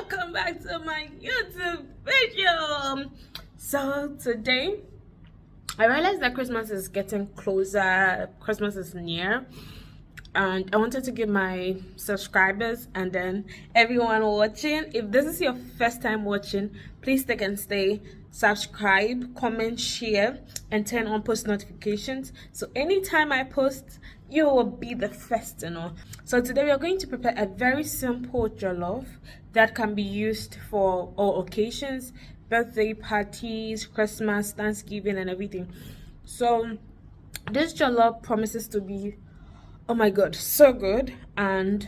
welcome back to my YouTube video. So today I realized that Christmas is getting closer, Christmas is near, and I wanted to give my subscribers and then everyone watching, if this is your first time watching, please stick and stay, subscribe, comment, share, and turn on post notifications so anytime I post you will be the first to know. So today we are going to prepare a very simple jollof that can be used for all occasions, birthday parties, Christmas, Thanksgiving, and everything. So this jollof promises to be, oh my god, so good. And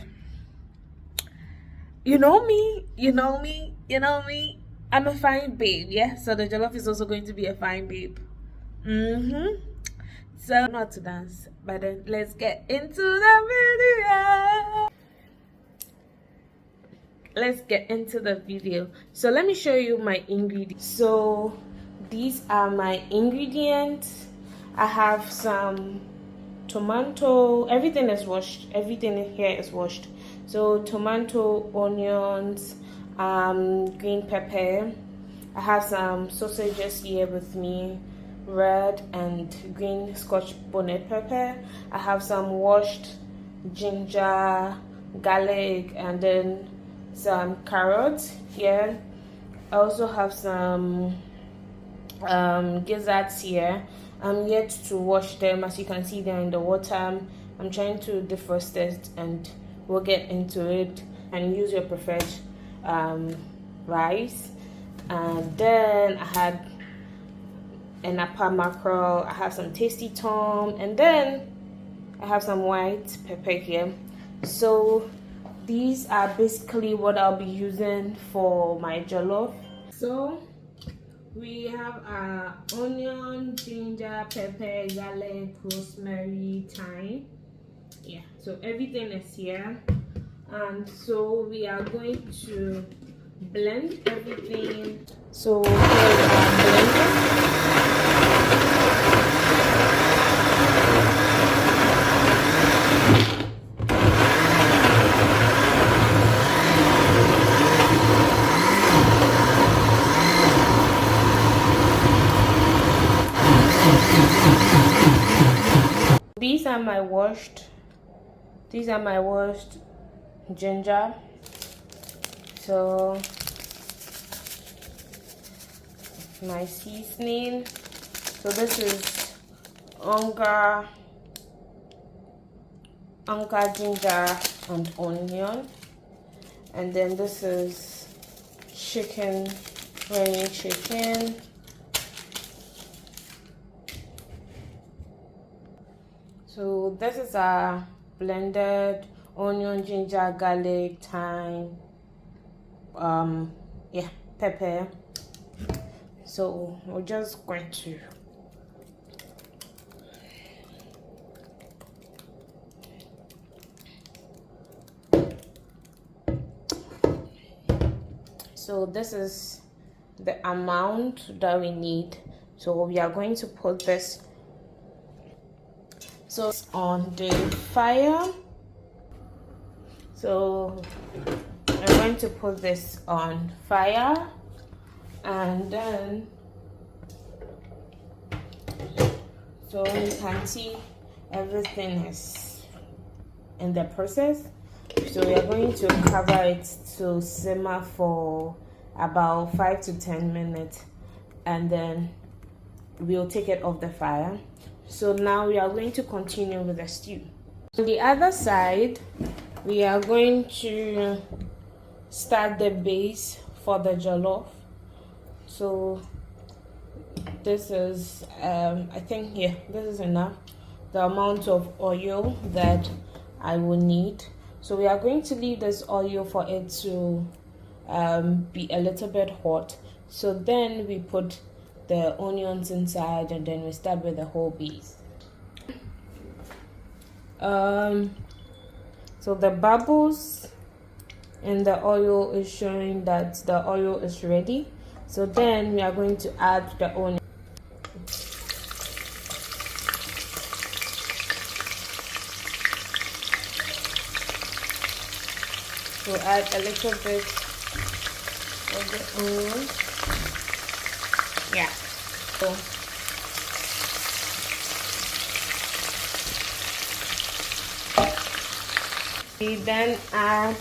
you know me, I'm a fine babe, yeah? So the jollof is also going to be a fine babe. So not to dance, but then let's get into the video. So let me show you my ingredients. So these are my ingredients. I have some tomato, everything is washed, everything here is washed. So tomato, onions, green pepper. I have some sausages here with me, red and green scotch bonnet pepper. I have some washed ginger, garlic, and then some carrots here. I also have some gizzards here. I'm yet to wash them. As you can see, they're in the water. I'm trying to defrost it and we'll get into it. And use your preferred rice. And then I had an apple mackerel. I have some tasty tom, and then I have some white pepper here. So these are basically what I'll be using for my jollof. So we have onion, ginger, pepper, garlic, rosemary, thyme. Yeah, so everything is here. And so we are going to blend everything. So here is our blender. These are my washed ginger. So my seasoning. So this is onga, ginger and onion, and then this is chicken, rainy chicken. So this is our blended onion, ginger, garlic, thyme, pepper. So we're just going to so this is the amount that we need. So we are going to put this on the fire. So I'm going to put this on fire, and then so you can see everything is in the process. So we are going to cover it to simmer for about 5 to 10 minutes, and then we'll take it off the fire. So now we are going to continue with the stew. On the other side, we are going to start the base for the jollof. So this is I think this is enough, the amount of oil that I will need. So we are going to leave this oil for it to be a little bit hot. So then we put the onions inside, and then we start with the whole base. So the bubbles in the oil is showing that the oil is ready. So then we are going to add the onion. So add a little bit of the onion. Yeah. So we then add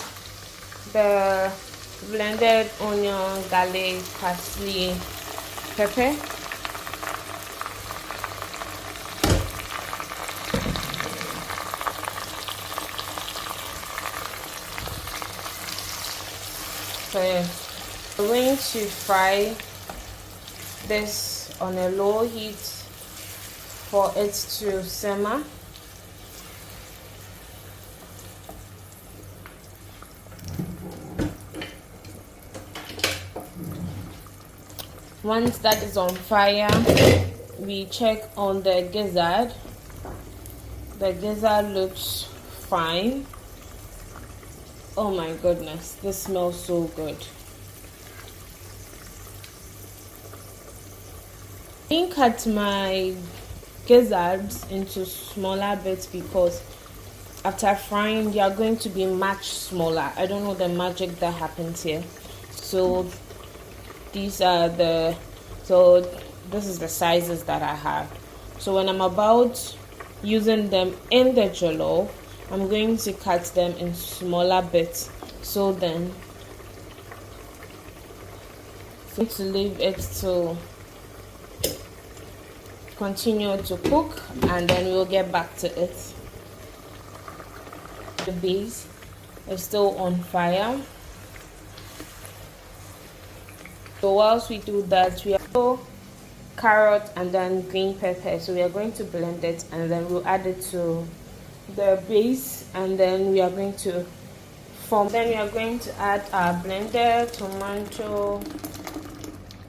the blended onion, garlic, parsley, pepper. So we're going to fry this on a low heat for it to simmer. Once that is on fire, we check on the gizzard. The gizzard looks fine. Oh my goodness, this smells so good. I cut my gizzards into smaller bits because after frying they are going to be much smaller. I don't know the magic that happens here. So this is the sizes that I have. So when I'm about using them in the jollof, I'm going to cut them in smaller bits. So then to leave it to continue to cook, and then we'll get back to it. The base is still on fire. So whilst we do that, we have carrot and then green pepper. So we are going to blend it and then we'll add it to the base, and then we are going to Then we are going to add our blended tomato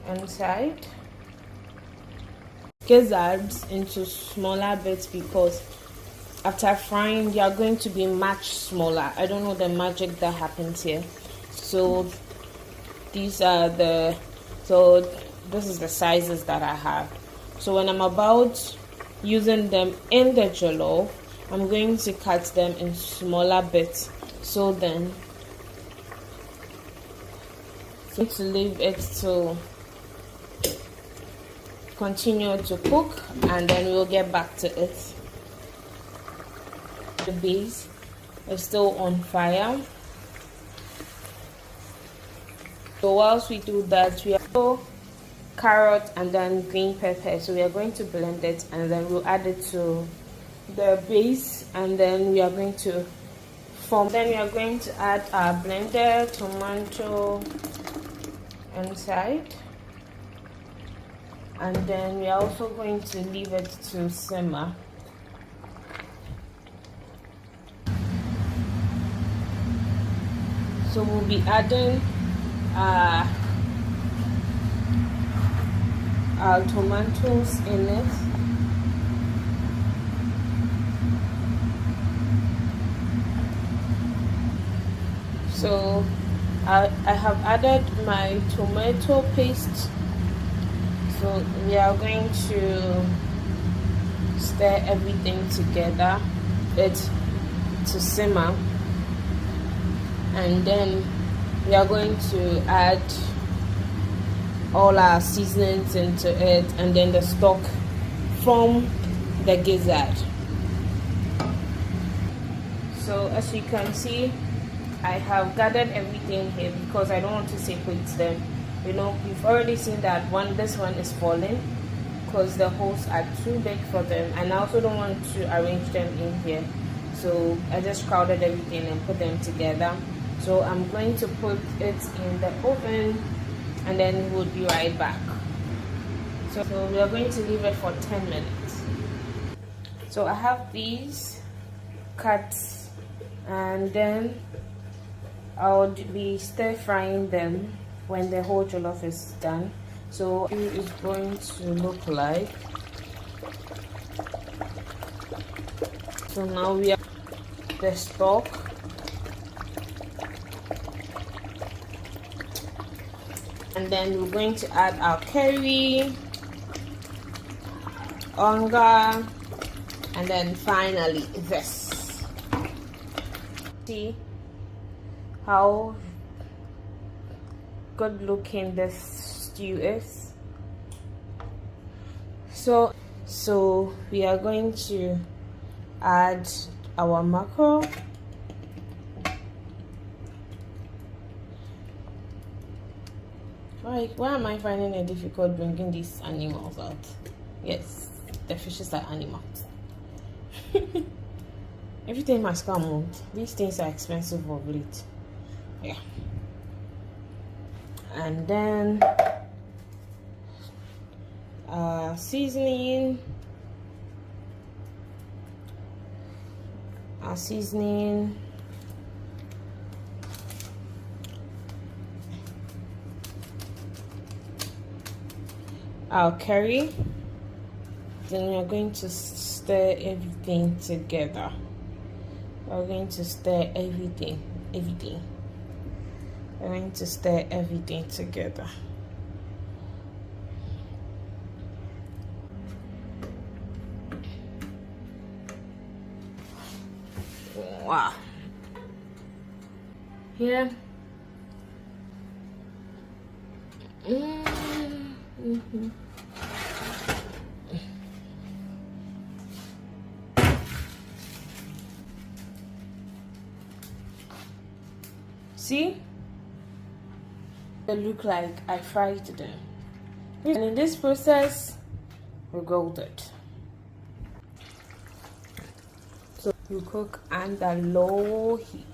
inside. Gizzards into smaller bits because after frying they are going to be much smaller. I don't know the magic that happens here. So this is the sizes that I have. So when I'm about using them in the jollof, I'm going to cut them in smaller bits. So then to leave it to continue to cook, and then we'll get back to it. The base is still on fire. So whilst we do that, we have carrot and then green pepper. So we are going to blend it and then we'll add it to the base, and then we are going to Then we are going to add our blended tomato inside, and then we are also going to leave it to simmer. So we'll be adding our tomatoes in it. So I have added my tomato paste. So we are going to stir everything together, to simmer, and then we are going to add all our seasonings into it, and then the stock from the gizzard. So as you can see, I have gathered everything here because I don't want to separate them. You know, you've already seen that this one is falling because the holes are too big for them, and I also don't want to arrange them in here. So I just crowded everything and put them together. So I'm going to put it in the oven, and then we'll be right back. So we are going to leave it for 10 minutes. So I have these cuts, and then I'll be stir frying them when the whole jollof is done. So it is going to look like. So now we have the stock. And then we're going to add our curry, onga, and then finally this. See how good looking this stew is. So we are going to add our mackerel. Why am I finding it difficult bringing these animals out? Yes, the fishes are animals. Everything must come out. These things are expensive of late. Yeah. And then seasoning. Our seasoning. Our curry. Then we are going to stir everything together. We're going to stir everything. We're going to stir everything together. Wow. Here. See? They look like I fried them. And in this process, we grilled it. So you cook under low heat.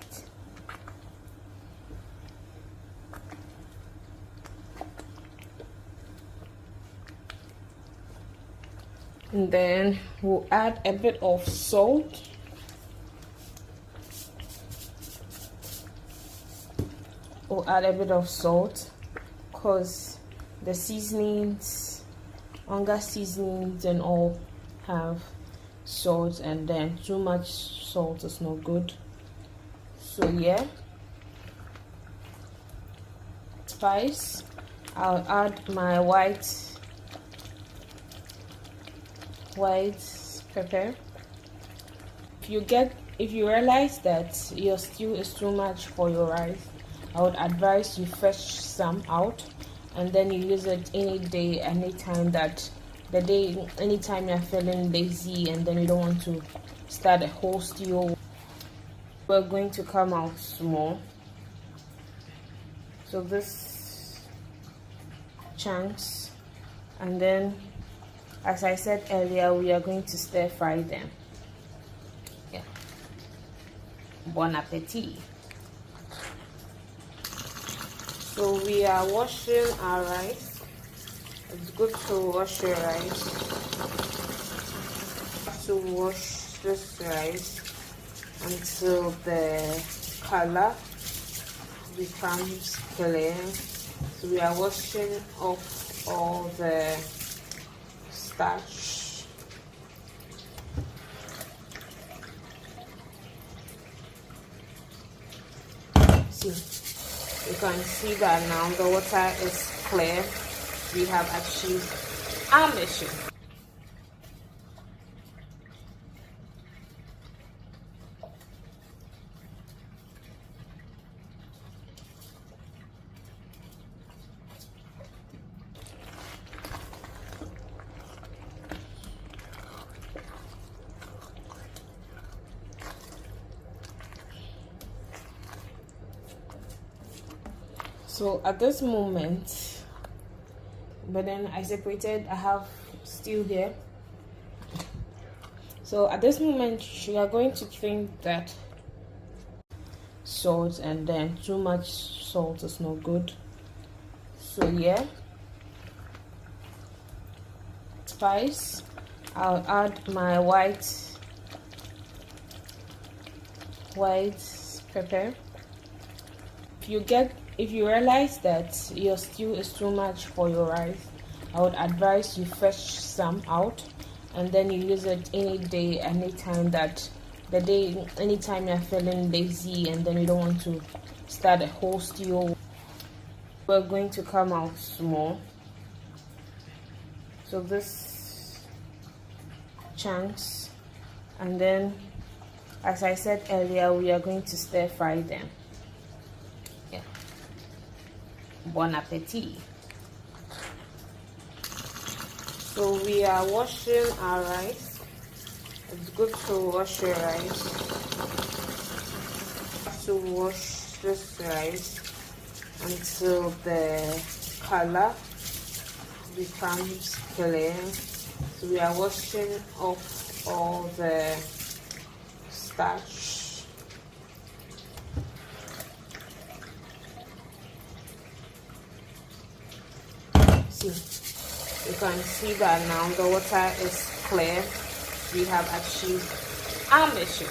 And then we'll add a bit of salt. We'll add a bit of salt because the seasonings, onga seasonings and all have salt, and then too much salt is not good. So yeah. Spice, I'll add my white pepper. If you realize that your stew is too much for your rice, I would advise you fetch some out and then you use it any day, anytime you're feeling lazy and then you don't want to start a whole stew. We're going to come out small. So this chunks, and then as I said earlier, we are going to stir fry them. Yeah. Bon appetit. So we are washing our rice. It's good to wash your rice. To wash this rice until the color becomes clear. So we are washing off all the starch. See, you can see that now the water is clear. We have achieved our mission. So at this moment, but then I have stew here. So at this moment, you are going to think that salt, and then too much salt is not good. So yeah. Spice, I'll add my white pepper. If you realize that your stew is too much for your rice, I would advise you fetch some out and then you use it any day, anytime you're feeling lazy and then you don't want to start a whole stew. We're going to come out small. So this chunks, and then as I said earlier, we are going to stir fry them. Yeah. Bon appetit. So we are washing our rice. It's good to wash your rice. To wash this rice until the color becomes clear. So we are washing off all the starch. See, you can see that now the water is clear. We have achieved our mission.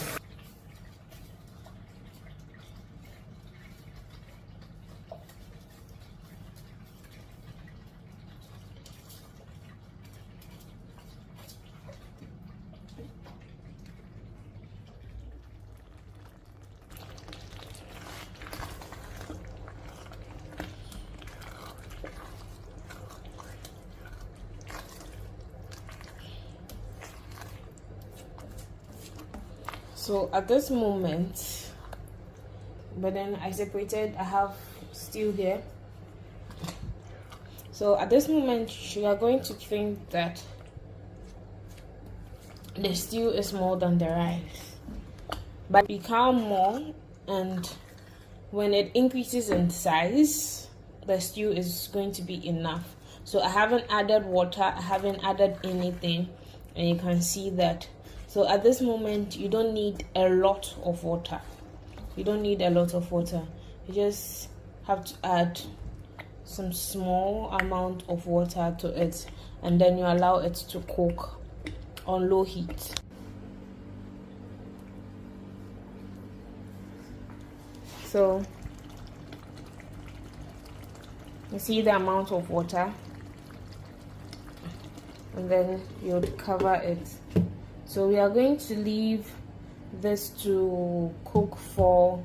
So at this moment, but then I separated, I have stew here. So at this moment, you are going to think that the stew is more than the rice, but become more, and when it increases in size, the stew is going to be enough. So I haven't added water, I haven't added anything, and you can see that. So at this moment, you don't need a lot of water. You don't need a lot of water. You just have to add some small amount of water to it, and then you allow it to cook on low heat. So you see the amount of water, and then you would cover it. So we are going to leave this to cook for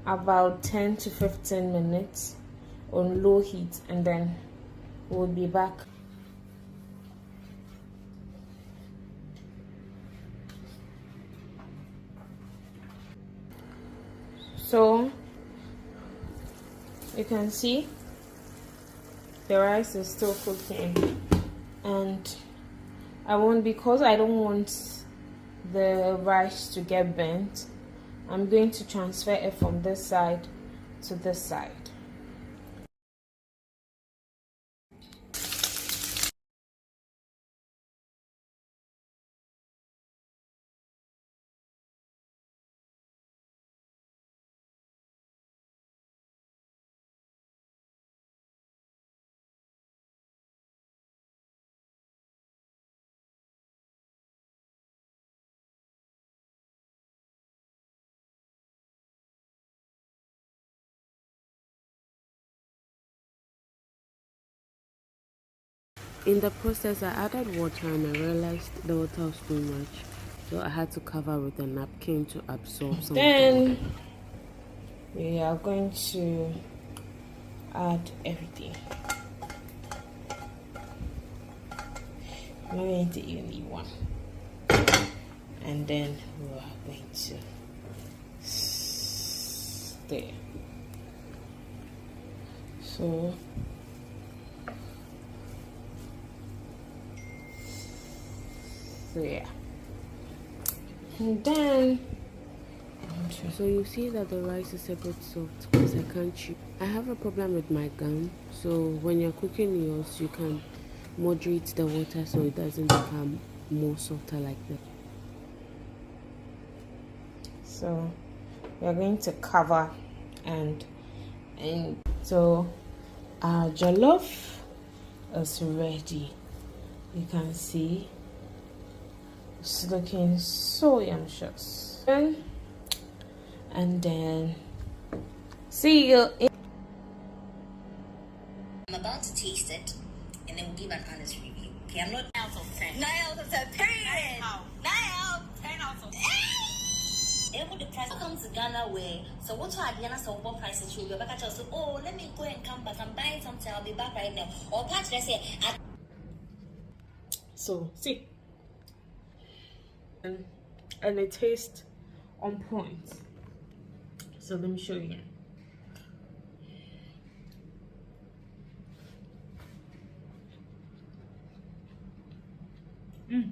about 10 to 15 minutes on low heat, and then we'll be back. So you can see the rice is still cooking, and because I don't want the rice to get burnt, I'm going to transfer it from this side to this side. In the process, I added water and I realized the water was too much, so I had to cover with a napkin to absorb some Then of the water. we are going to add everything. I'm going to only one, and then we are going to stir. So yeah, and then So you see that the rice is a bit soft because I can't chew. I have a problem with my gum, so when you're cooking yours, you can moderate the water so it doesn't become more softer like that. so we are going to cover, and so our jollof is ready. You can see it's looking so yumshous. And then see you in. I'm about to taste it, and then we'll give an honest review. Okay, I'm not 9 out of 10. 9 out of 10. Period. 9 out. 9 out. 10 out of 10. Able the price comes to Ghana where so what to Adriana so what prices you'll be back at us. Oh, let me go and come back. I'm buying something. I'll be back right now. Or patch let's say. So see, and it tastes on point. So let me show you. The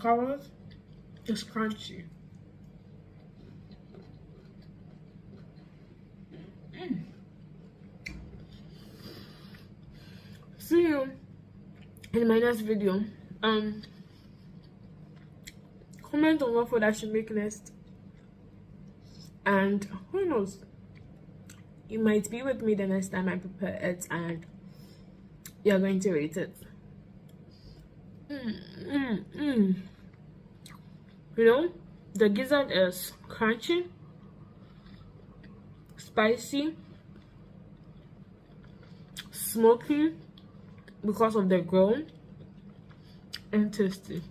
carrot is crunchy. See you in my next video. Comment on what food I should make next, and who knows, you might be with me the next time I prepare it and you're going to rate it. You know, the gizzard is crunchy, spicy, smoky because of the grill, and tasty.